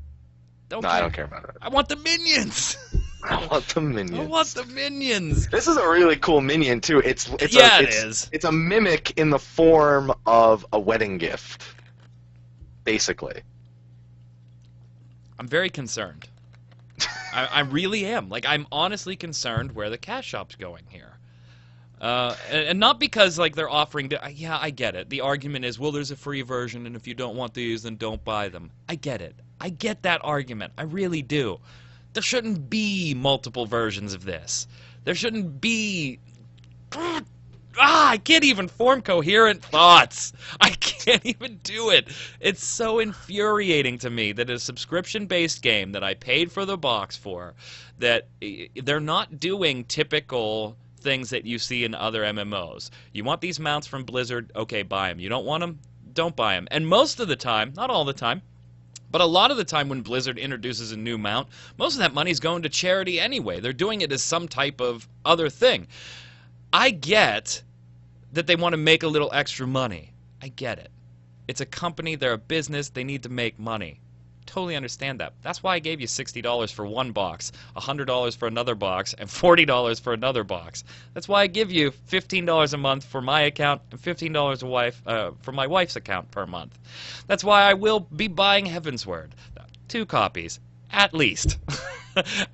S3: I don't care about it.
S1: I want the minions.
S3: I want the minions.
S1: I want the minions.
S3: This is a really cool minion too. It is. It's a mimic in the form of a wedding gift, basically.
S1: I'm very concerned. I really am. Like, I'm honestly concerned where the cash shop's going here. And not because, like, they're offering to... Yeah, I get it. The argument is, well, there's a free version, and if you don't want these, then don't buy them. I get it. I get that argument. I really do. There shouldn't be multiple versions of this. There shouldn't be... I can't even form coherent thoughts. I can't even do it. It's so infuriating to me that a subscription-based game that I paid for the box for, that they're not doing typical things that you see in other MMOs. You want these mounts from Blizzard? Okay, buy them. You don't want them? Don't buy them. And most of the time, not all the time, but a lot of the time when Blizzard introduces a new mount, most of that money's going to charity anyway. They're doing it as some type of other thing. I get that they want to make a little extra money. I get it. It's a company, they're a business, they need to make money. Totally understand that. That's why I gave you $60 for one box, $100 for another box, and $40 for another box. That's why I give you $15 a month for my account and $15 for my wife's account per month. That's why I will be buying Heavensward. 2 copies, at least.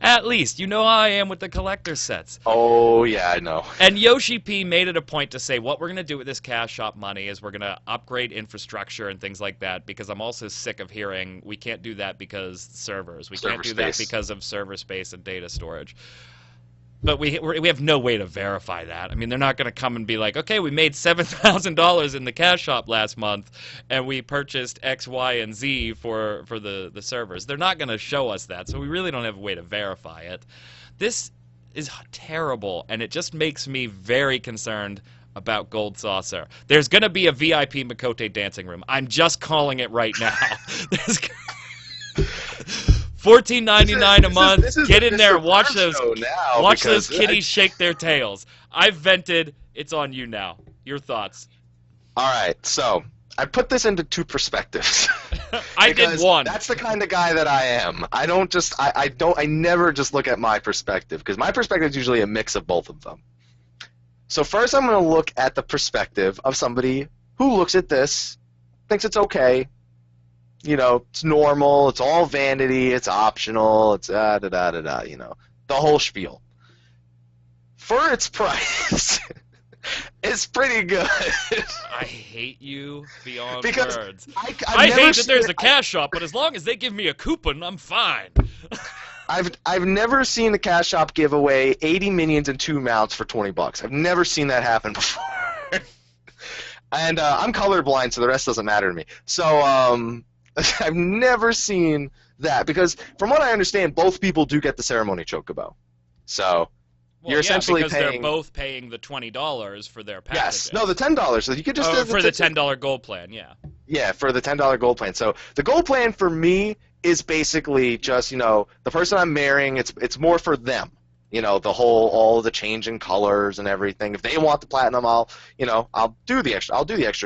S1: At least. You know how I am with the collector sets.
S3: Oh, yeah, I know.
S1: And Yoshi P made it a point to say, what we're going to do with this cash shop money is we're going to upgrade infrastructure and things like that, because I'm also sick of hearing we can't do that because servers. We can't do that because of server space and data storage. But we have no way to verify that. I mean, they're not going to come and be like, okay, we made $7,000 in the cash shop last month, and we purchased X, Y, and Z for the servers. They're not going to show us that, so we really don't have a way to verify it. This is terrible, and it just makes me very concerned about Gold Saucer. There's going to be a VIP Makote dancing room. I'm just calling it right now. $14.99 a month. Get in there, watch those kitties shake their tails. I've vented. It's on you now. Your thoughts?
S3: All right, so I put this into 2 perspectives.
S1: I did one.
S3: That's the kind of guy that I am. I never just look at my perspective, because my perspective is usually a mix of both of them. So first, I'm going to look at the perspective of somebody who looks at this, thinks it's okay. You know, it's normal, it's all vanity, it's optional, it's da-da-da-da-da, you know, the whole spiel. For its price, it's pretty good.
S1: I hate you beyond
S3: because
S1: words.
S3: I
S1: hate that there's a cash shop, but as long as they give me a coupon, I'm fine.
S3: I've never seen the cash shop give away 80 minions and 2 mounts for $20. I've never seen that happen before. And I'm colorblind, so the rest doesn't matter to me. So, I've never seen that, because from what I understand, both people do get the ceremony chocobo. So you're essentially
S1: because
S3: paying.
S1: They're both paying the $20 for their package.
S3: Yes, no, the $10. So you could just
S1: for the $10 gold plan, yeah.
S3: Yeah, for the $10 gold plan. So the gold plan for me is basically just, you know, the person I'm marrying. It's more for them. You know, all the change in colors and everything. If they want the platinum, I'll do the extra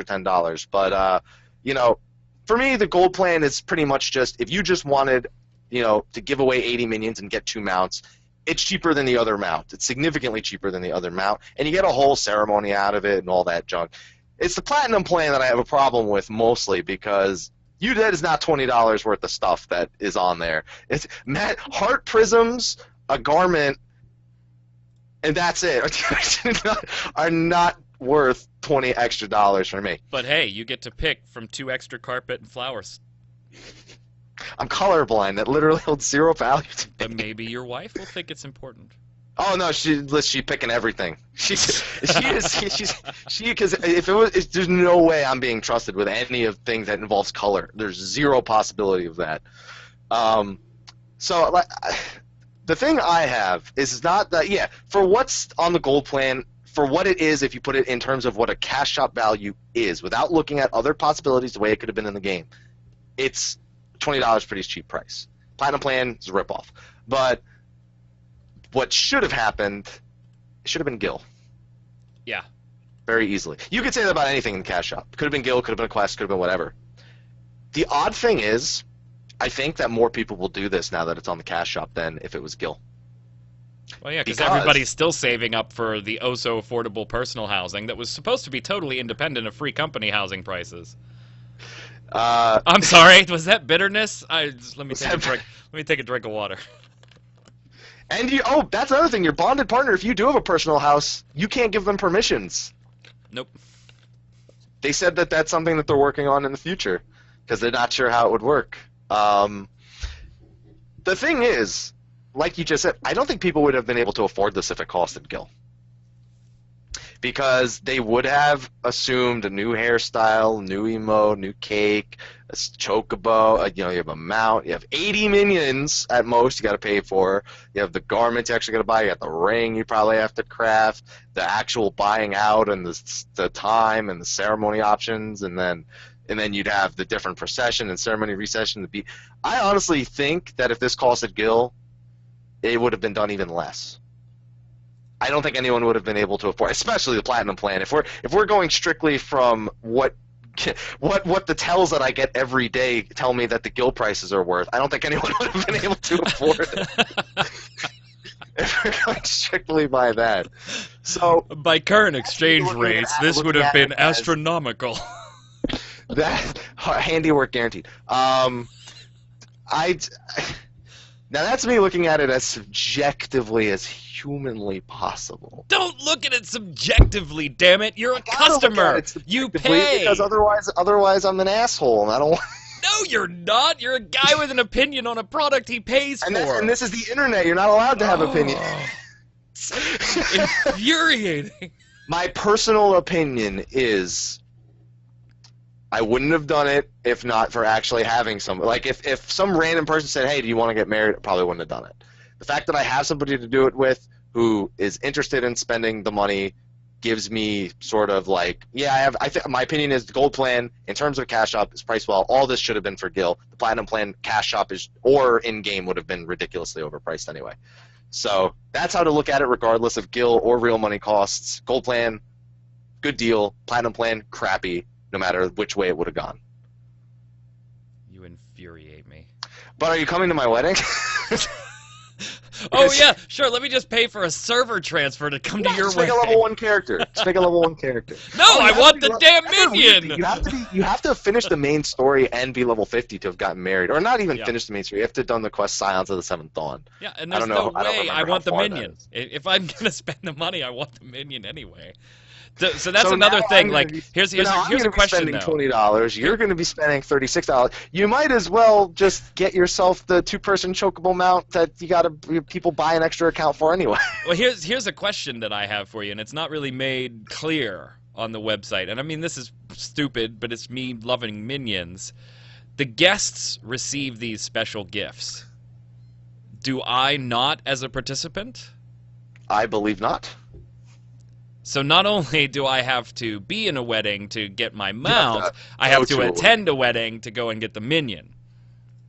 S3: $10. But you know, for me, the gold plan is pretty much just, if you just wanted, you know, to give away 80 minions and get 2 mounts, it's cheaper than the other mount. It's significantly cheaper than the other mount, and you get a whole ceremony out of it and all that junk. It's the platinum plan that I have a problem with mostly, because That is not $20 worth of stuff that is on there. It's heart prisms, a garment, and that's it. Are not worth $20 extra for me.
S1: But hey, you get to pick from 2 extra carpet and flowers.
S3: I'm colorblind. That literally holds zero value to me.
S1: But maybe your wife will think it's important.
S3: Oh no, she's picking everything. Because there's no way I'm being trusted with any of things that involves color. There's zero possibility of that. So like, the thing I have is not that for what's on the gold plan, for what it is, if you put it in terms of what a cash shop value is, without looking at other possibilities, the way it could have been in the game, it's $20 pretty cheap price. Platinum plan is a ripoff, but what should have happened, it should have been Gil.
S1: Yeah.
S3: Very easily. You could say that about anything in the cash shop. Could have been Gil, could have been a quest, could have been whatever. The odd thing is, I think that more people will do this now that it's on the cash shop than if it was Gil.
S1: Well, yeah, because everybody's still saving up for the oh-so-affordable personal housing that was supposed to be totally independent of free company housing prices. I'm sorry, was that bitterness? Let me take a drink. Let me take a drink of water.
S3: And that's another thing. Your bonded partner, if you do have a personal house, you can't give them permissions.
S1: Nope.
S3: They said that that's something that they're working on in the future because they're not sure how it would work. The thing is, like you just said, I don't think people would have been able to afford this if it costed Gil. Because they would have assumed a new hairstyle, new emote, new cake, a chocobo, you have a mount, you have 80 minions at most you got to pay for, you have the garments you actually got to buy, you got the ring you probably have to craft, the actual buying out and the time and the ceremony options, and then you'd have the different procession and ceremony recession. I honestly think that if this costed Gil, it would have been done even less. I don't think anyone would have been able to afford, especially the platinum plan. If we're going strictly from what the tells that I get every day tell me that the guild prices are worth, I don't think anyone would have been able to afford it. If we're going strictly by that, so
S1: by current exchange rates, this would have been astronomical.
S3: That handiwork guaranteed. Now that's me looking at it as subjectively as humanly possible.
S1: Don't look at it subjectively, damn it! You're a customer. You pay.
S3: Because otherwise I'm an asshole, and I don't.
S1: No, you're not. You're a guy with an opinion on a product he pays for.
S3: And this is the internet. You're not allowed to have opinions.
S1: Infuriating.
S3: My personal opinion is, I wouldn't have done it if not for actually having some. Like, if some random person said, hey, do you want to get married? I probably wouldn't have done it. The fact that I have somebody to do it with who is interested in spending the money gives me sort of like, I think my opinion is the gold plan, in terms of cash shop, is priced well. All this should have been for Gil. The platinum plan, cash shop, or in-game would have been ridiculously overpriced anyway. So that's how to look at it regardless of Gil or real money costs. Gold plan, good deal. Platinum plan, crappy. No matter which way it would have gone.
S1: You infuriate me.
S3: But are you coming to my wedding?
S1: Oh yeah, sure. Let me just pay for a server transfer to come to your wedding.
S3: Make a level 1 character. Just make a level 1 character.
S1: No, I want the damn minion.
S3: You have to finish the main story and be level 50 to have gotten married, or not even finish the main story. You have to have done the quest Silence of the Seventh Dawn.
S1: Yeah, and there's no way I want the minion. If I'm gonna spend the money, I want the minion anyway. So that's another thing. Like, here's a question
S3: though. $20. You're going to be spending $36. You might as well just get yourself the 2-person chocobo mount that you got to people buy an extra account for anyway.
S1: Well, here's a question that I have for you, and it's not really made clear on the website. And I mean, this is stupid, but it's me loving minions. The guests receive these special gifts. Do I not, as a participant?
S3: I believe not.
S1: So not only do I have to be in a wedding to get my mount, I have to attend a wedding to go and get the minion.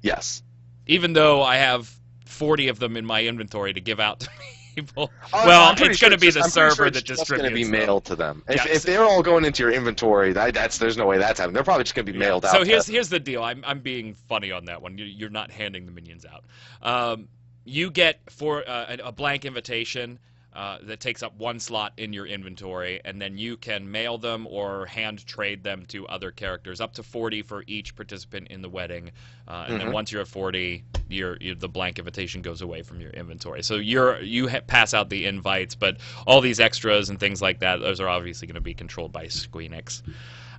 S3: Yes.
S1: Even though I have 40 of them in my inventory to give out to people.
S3: Oh,
S1: well, it's going to be the server that distributes them.
S3: It's going to be mailed to them. If they're all going into your inventory, there's no way that's happening. They're probably just going to be mailed out.
S1: So here's the deal. I'm being funny on that one. You're not handing the minions out. You get for a blank invitation. that takes up one slot in your inventory, and then you can mail them or hand trade them to other characters, up to 40 for each participant in the wedding. And then once you're at 40, the blank invitation goes away from your inventory. So you pass out the invites, but all these extras and things like that, those are obviously going to be controlled by Squeenix.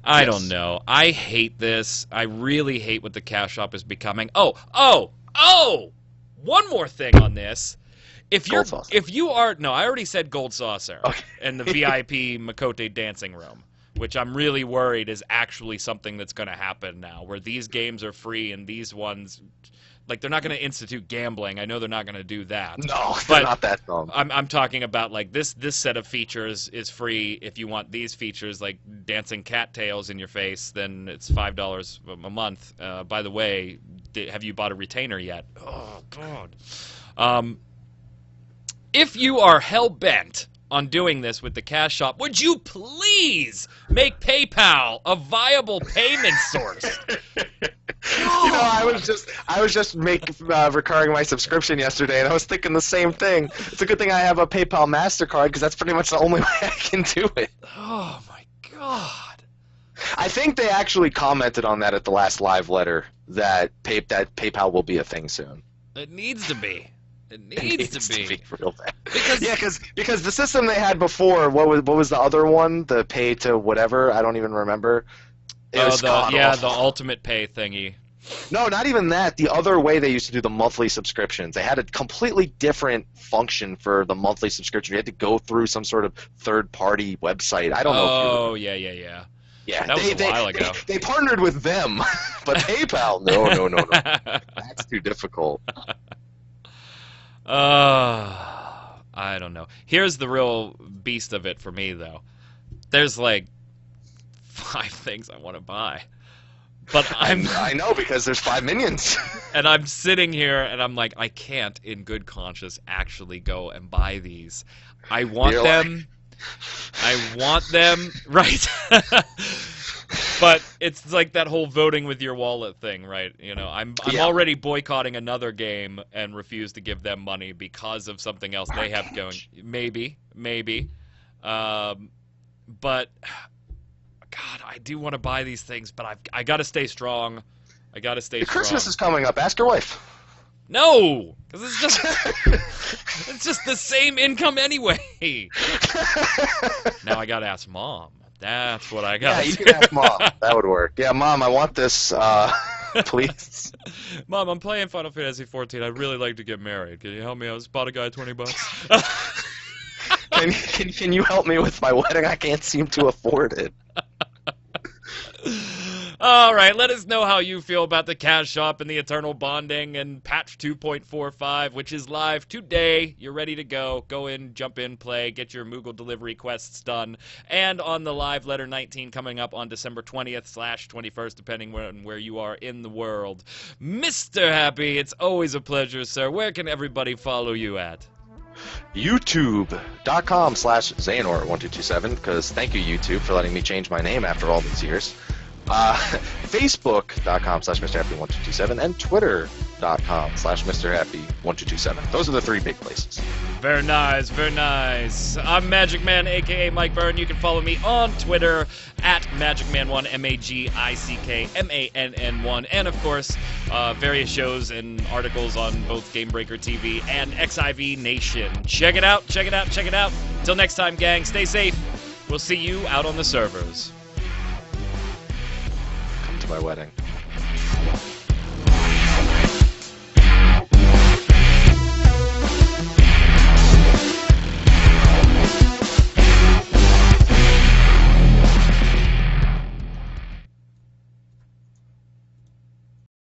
S1: I don't know. I hate this. I really hate what the cash shop is becoming. Oh! One more thing on this. If you are no, I already said Gold Saucer and the VIP Makote dancing room, which I'm really worried is actually something that's going to happen now, where these games are free and these ones, like, they're not going to institute gambling. I know they're not going to do that.
S3: No, they're not that dumb.
S1: I'm talking about, like, this set of features is free. If you want these features, like dancing cattails in your face, then it's $5 a month. By the way, have you bought a retainer yet? Oh God. If you are hell-bent on doing this with the cash shop, would you please make PayPal a viable payment source?
S3: You know, I was just recurring my subscription yesterday, and I was thinking the same thing. It's a good thing I have a PayPal MasterCard, because that's pretty much the only way I can do it.
S1: Oh my God!
S3: I think they actually commented on that at the last live letter that PayPal will be a thing soon.
S1: It needs to be. It needs to be
S3: real bad. Because the system they had before, what was the other one? The pay to whatever? I don't even remember.
S1: The ultimate pay thingy.
S3: No, not even that. The other way they used to do the monthly subscriptions. They had a completely different function for the monthly subscription. You had to go through some sort of third-party website. I don't know.
S1: Oh, yeah. Yeah, that was a while ago.
S3: They partnered with them, but PayPal, no. That's too difficult.
S1: I don't know. Here's the real beast of it for me, though. There's like 5 things I want to buy, but
S3: I know, because there's 5 minions.
S1: And I'm sitting here and I'm like, I can't, in good conscience, actually go and buy these. I want them. I want them, right? But it's like that whole voting with your wallet thing, right? You know, I'm already boycotting another game and refuse to give them money because of something else they have going. Maybe. But God, I do want to buy these things, but I got to stay strong. I got to stay strong.
S3: Christmas is coming up. Ask your wife.
S1: No, because it's just the same income anyway. Now I got to ask Mom. That's what I got.
S3: Yeah, you can ask Mom. That would work. Yeah, Mom, I want this, please.
S1: Mom, I'm playing Final Fantasy XIV. I'd really like to get married. Can you help me? I spot a guy $20.
S3: Can you help me with my wedding? I can't seem to afford it.
S1: All right, let us know how you feel about the cash shop and the eternal bonding and patch 2.45, which is live today. You're ready to go. Go in, jump in, play, get your Moogle delivery quests done. And on the live letter 19 coming up on December 20th/21st, depending on where you are in the world. Mr. Happy, it's always a pleasure, sir. Where can everybody follow you at?
S3: YouTube.com/Xehanort1227, because thank you, YouTube, for letting me change my name after all these years. Facebook.com/MrHappy1227 and Twitter.com/MrHappy1227. Those are the 3 big places.
S1: Very nice, very nice. I'm Magic Man, a.k.a. Mike Byrne. You can follow me on Twitter at MagicMan1, MagicManN1. And, of course, various shows and articles on both Gamebreaker TV and XIV Nation. Check it out. Until next time, gang, stay safe. We'll see you out on the servers.
S3: Come to my wedding.